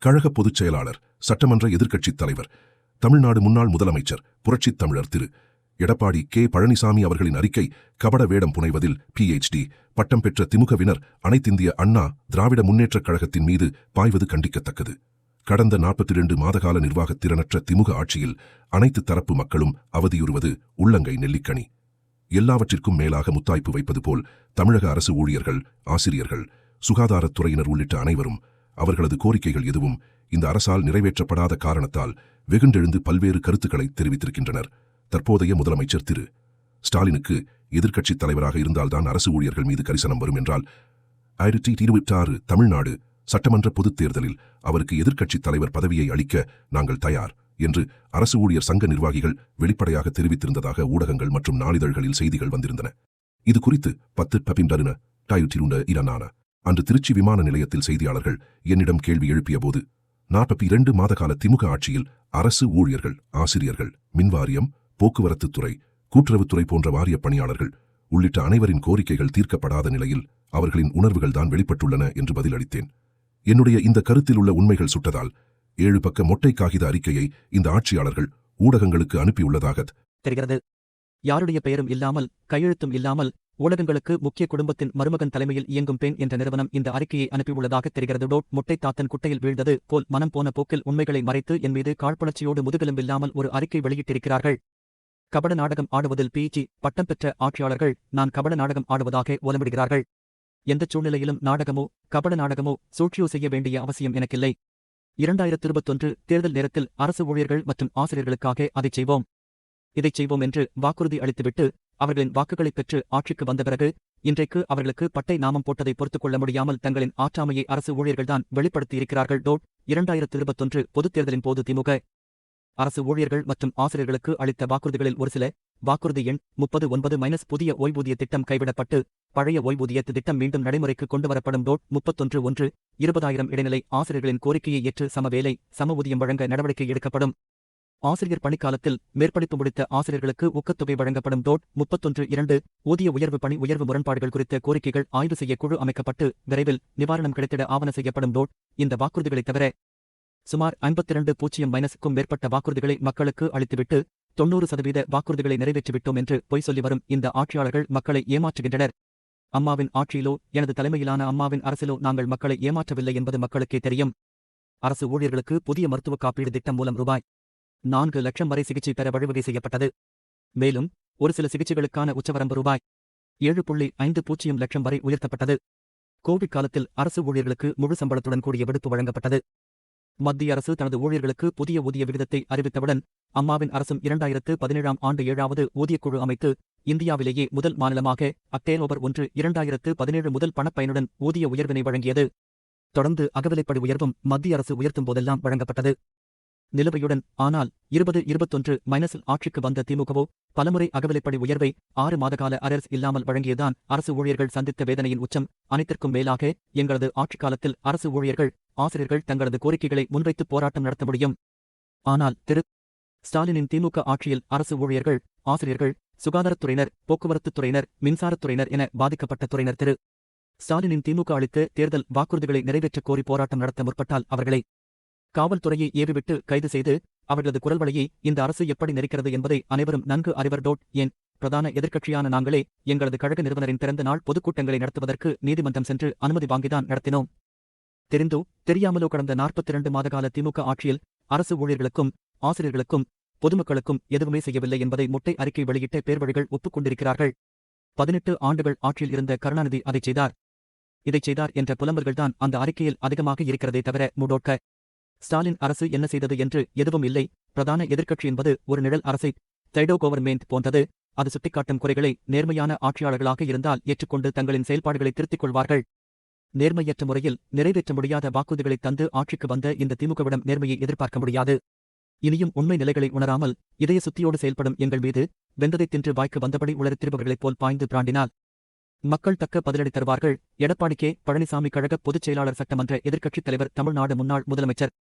கழக பொதுச் செயலாளர், சட்டமன்ற எதிர்க்கட்சித் தலைவர், தமிழ்நாடு முன்னாள் முதலமைச்சர், புரட்சித் தமிழர் திரு எடப்பாடி கே பழனிசாமி அவர்களின் அறிக்கை கபட வேடம் புனைவதில் PhD பட்டம் பெற்ற திமுகவினர் அனைத்திந்திய அண்ணா திராவிட முன்னேற்றக் கழகத்தின் மீது பாய்வது கண்டிக்கத்தக்கது. கடந்த 42 மாதகால நிர்வாகத் திறனற்ற திமுக ஆட்சியில் அனைத்து தரப்பு மக்களும் அவதியுறுவது உள்ளங்கை நெல்லிக்கனி. எல்லாவற்றிற்கும் மேலாக முத்தாய்ப்பு வைப்பது போல் தமிழக அரசு ஊழியர்கள், ஆசிரியர்கள், சுகாதாரத்துறையினர் உள்ளிட்ட அனைவரும் அவர்களது கோரிக்கைகள் எதுவும் இந்த அரசால் நிறைவேற்றப்படாத காரணத்தால் வெகுண்டெழுந்து பல்வேறு கருத்துக்களை தெரிவித்திருக்கின்றனர். தற்போதைய முதலமைச்சர் திரு ஸ்டாலினுக்கு எதிர்க்கட்சித் தலைவராக இருந்தால்தான் அரசு ஊழியர்கள் மீது கரிசனம் வரும் என்றால் 2026 தமிழ்நாடு சட்டமன்ற பொதுத் தேர்தலில் அவருக்கு எதிர்க்கட்சித் தலைவர் பதவியை அளிக்க நாங்கள் தயார் என்று அரசு ஊழியர் சங்க நிர்வாகிகள் வெளிப்படையாக தெரிவித்திருந்ததாக ஊடகங்கள் மற்றும் நாளிதழ்களில் செய்திகள் வந்திருந்தன. இது குறித்து 10 பபிண்டருன டாயுட்டிருந்த இடனான அன்று திருச்சி விமான நிலையத்தில் செய்தியாளர்கள் என்னிடம் கேள்வி எழுப்பிய போது 42 மாதகால திமுக ஆட்சியில் அரசு ஊழியர்கள், ஆசிரியர்கள், மின்வாரியம், போக்குவரத்துத்துறை, கூட்டுறவுத்துறை போன்ற வாரிய பணியாளர்கள் உள்ளிட்ட அனைவரின் கோரிக்கைகள் தீர்க்கப்படாத நிலையில் அவர்களின் உணர்வுகள்தான் வெளிப்பட்டுள்ளன என்று பதிலளித்தேன். என்னுடைய இந்த கருத்தில் உள்ள உண்மைகள் சுட்டதால் 7 பக்க மொட்டை காகித அறிக்கையை இந்த ஆட்சியாளர்கள் ஊடகங்களுக்கு அனுப்பியுள்ளதாக தெரிகிறது. யாருடைய பெயரும் இல்லாமல், கையெழுத்தும் இல்லாமல் ஊடகங்களுக்கு முக்கிய குடும்பத்தின் மருமகன் தலைமையில் இயங்கும் பெண் என்ற நிறுவனம் இந்த அறிக்கையை அனுப்பியுள்ளதாக தெரிகிறது. முட்டை தாத்தன் குட்டையில் வீழ்ந்தது போல் மனம் போன போக்கில் உண்மைகளை மறைத்து என் மீது காழ்ப்புணர்ச்சியோடு முதுகெலும்பில்லாமல் ஒரு அறிக்கை வெளியிட்டிருக்கிறார்கள். கபட நாடகம் ஆடுவதில் PhD பட்டம் பெற்ற ஆட்சியாளர்கள் நான் கபட நாடகம் ஆடுவதாக ஓலமிடுகிறார்கள். எந்தச் சூழ்நிலையிலும் நாடகமோ கபட நாடகமோ சூழ்ச்சியோ செய்ய வேண்டிய அவசியம் எனக்கில்லை. 2021 தேர்தல் நேரத்தில் அரசு ஊழியர்கள் மற்றும் ஆசிரியர்களுக்காக அதைச் செய்வோம், இதைச் செய்வோம் என்று வாக்குறுதி அளித்துவிட்டு அவர்களின் வாக்குகளைப் பெற்று ஆட்சிக்கு வந்த பிறகு இன்றைக்கு அவர்களுக்கு பட்டை நாமம் போட்டதை பொறுத்துக் கொள்ள முடியாமல் தங்களின் ஆற்றாமையை அரசு ஊழியர்கள்தான் வெளிப்படுத்தியிருக்கிறார்கள். 2021 பொதுத் தேர்தலின் போது திமுக அரசு ஊழியர்கள் மற்றும் ஆசிரியர்களுக்கு அளித்த வாக்குறுதிகளில் ஒரு சில வாக்குறுதி எண் 39- புதிய ஓய்வூதிய திட்டம் கைவிடப்பட்டு பழைய ஓய்வூதிய திட்டம் மீண்டும் நடைமுறைக்கு கொண்டுவரப்படும். 31/1 20,000 இடைநிலை ஆசிரியர்களின் கோரிக்கையை ஏற்று சம வேலை சம ஊதியம் வழங்க நடவடிக்கை எடுக்கப்படும். ஆசிரியர் பணிக்காலத்தில் மேற்படிப்பு முடித்த ஆசிரியர்களுக்கு ஊக்கத்தொகை வழங்கப்படும். 31/2 ஊதிய உயர்வு பணி உயர்வு முரண்பாடுகள் குறித்த கோரிக்கைகள் ஆய்வு செய்ய குழு அமைக்கப்பட்டு விரைவில் நிவாரணம் கிடைத்திட ஆவண செய்யப்படும். இந்த வாக்குறுதிகளைத் தவிர சுமார் 52%-க்கும் மேற்பட்ட வாக்குறுதிகளை மக்களுக்கு அளித்துவிட்டு 90% வாக்குறுதிகளை நிறைவேற்றிவிட்டோம் என்று பொய் சொல்லி வரும் இந்த ஆட்சியாளர்கள் மக்களை ஏமாற்றுகின்றனர். அம்மாவின் ஆட்சியிலோ எனது தலைமையிலான அம்மாவின் அரசிலோ நாங்கள் மக்களை ஏமாற்றவில்லை என்பது மக்களுக்கே தெரியும். அரசு ஊழியர்களுக்கு புதிய மருத்துவ காப்பீடு திட்டம் மூலம் ரூபாய் 4 லட்சம் வரை சிகிச்சை பெற வழிவகை செய்யப்பட்டது. மேலும் ஒரு சில சிகிச்சைகளுக்கான உச்சவரம்பு ரூபாய் 7.50 லட்சம் வரை உயர்த்தப்பட்டது. கோவிட் காலத்தில் அரசு ஊழியர்களுக்கு முழு சம்பளத்துடன் கூடிய விடுப்பு வழங்கப்பட்டது. மத்திய அரசு தனது ஊழியர்களுக்கு புதிய ஊதிய விகிதத்தை அறிவித்தவுடன் அம்மாவின் அரசும் 2017ஆம் ஆண்டு 7வது ஊதியக்குழு அமைத்து இந்தியாவிலேயே முதல் மாநிலமாக அக்டோபர் 1, 2017 முதல் பணப்பயனுடன் ஊதிய உயர்வினை வழங்கியது. தொடர்ந்து அகவிலைப்படி உயர்வும் மத்திய அரசு உயர்த்தும் போதெல்லாம் வழங்கப்பட்டது. நிலுவையுடன் ஆனால் 2021 ஆட்சிக்கு வந்த திமுகவோ பலமுறை அகவிலைப்படி உயர்வை 6 மாதகால அரசு இல்லாமல் வழங்கியதான் அரசு ஊழியர்கள் சந்தித்த வேதனையின் உச்சம். அனைத்திற்கும் மேலாக எங்களது ஆட்சிக்காலத்தில் அரசு ஊழியர்கள், ஆசிரியர்கள் தங்களது கோரிக்கைகளை முன்வைத்து போராட்டம் நடத்த முடியும். ஆனால் திரு ஸ்டாலினின் திமுக ஆட்சியில் அரசு ஊழியர்கள், ஆசிரியர்கள், சுகாதாரத்துறையினர், போக்குவரத்துத் துறையினர், மின்சாரத்துறையினர் என பாதிக்கப்பட்ட துறையினர் திரு ஸ்டாலினின் திமுக அளித்த தேர்தல் வாக்குறுதிகளை நிறைவேற்றக் கோரி போராட்டம் நடத்த முற்பட்டால் அவர்களை காவல்துறையை ஏவிவிட்டு கைது செய்து அவர்களது குரல்வளையை இந்த அரசு எப்படி நெரிக்கிறது என்பதை அனைவரும் நன்கு அறிவர். ஏன் பிரதான எதிர்க்கட்சியான நாங்களே எங்களது கழக நிறுவனரின் பிறந்த நாள் பொதுக்கூட்டங்களை நடத்துவதற்கு நீதிமன்றம் சென்று அனுமதி வாங்கிதான் நடத்தினோம். தெரிந்தோ தெரியாமலோ கடந்த 42 மாதகால திமுக ஆட்சியில் அரசு ஊழியர்களுக்கும் ஆசிரியர்களுக்கும் பொதுமக்களுக்கும் எதுவுமே செய்யவில்லை என்பதை முட்டை அறிக்கை வெளியிட்ட பேர்வழிகள் ஒப்புக்கொண்டிருக்கிறார்கள். 18 ஆண்டுகள் ஆட்சியில் இருந்த கருணாநிதி அதைச் செய்தார், இதைச் செய்தார் என்ற புலம்பல்கள்தான் அந்த அறிக்கையில் அதிகமாக இருக்கிறதே தவிர மூடோட்க ஸ்டாலின் அரசு என்ன செய்தது என்று எதுவும் இல்லை. பிரதான எதிர்க்கட்சி என்பது ஒரு நிழல் அரசை டைடோ கவர்மெண்ட் போன்றது. அது சுட்டிக்காட்டும் குறைகளை நேர்மையான ஆட்சியாளர்களாக இருந்தால் ஏற்றுக்கொண்டு தங்களின் செயல்பாடுகளை திருத்திக் கொள்வார்கள். நேர்மையற்ற முறையில் நிறைவேற்ற முடியாத வாக்குறுதிகளை தந்து ஆட்சிக்கு வந்த இந்த திமுகவிடம் நேர்மையை எதிர்பார்க்க முடியாது. இனியும் உண்மை நிலைகளை உணராமல் இதய சுத்தியோடு செயல்படும் எங்கள் மீது வெந்ததை தின்று வாய்க்கு வந்தபடி உளறித் திருபவர்களைப் போல் பாய்ந்து பிராண்டினால் மக்கள் தக்க பதிலடி தருவார்கள். எடப்பாடி கே பழனிசாமி கழக பொதுச் செயலாளர், சட்டமன்ற எதிர்க்கட்சித் தலைவர், தமிழ்நாடு முன்னாள் முதலமைச்சர்.